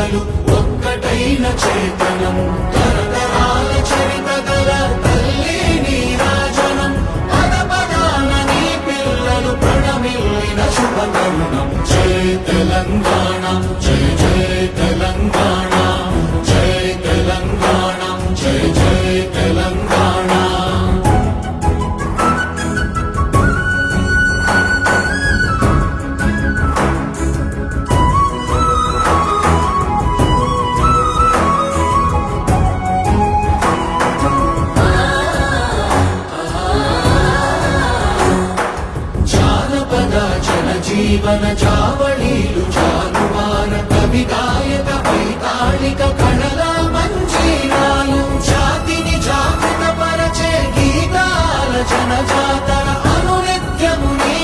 పిల్లలు ఒక్కటైన చేతనం తరతరాల చరిత గల తల్లి నీరాజనం పద పదాన నీ పిల్లలు ప్రణమిల్లిన శుభతరుణం జై తెలంగాణ జై జై తెలంగాణ జై తెలంగాణ జై జై తెలంగాణ జీవన చావళీలు జానువార కవి గాయక వైతాళిక కళల మంజీరాలు జాతిని జాగృత పరచే గీతాల జనజాతర అనునిత్యము నీ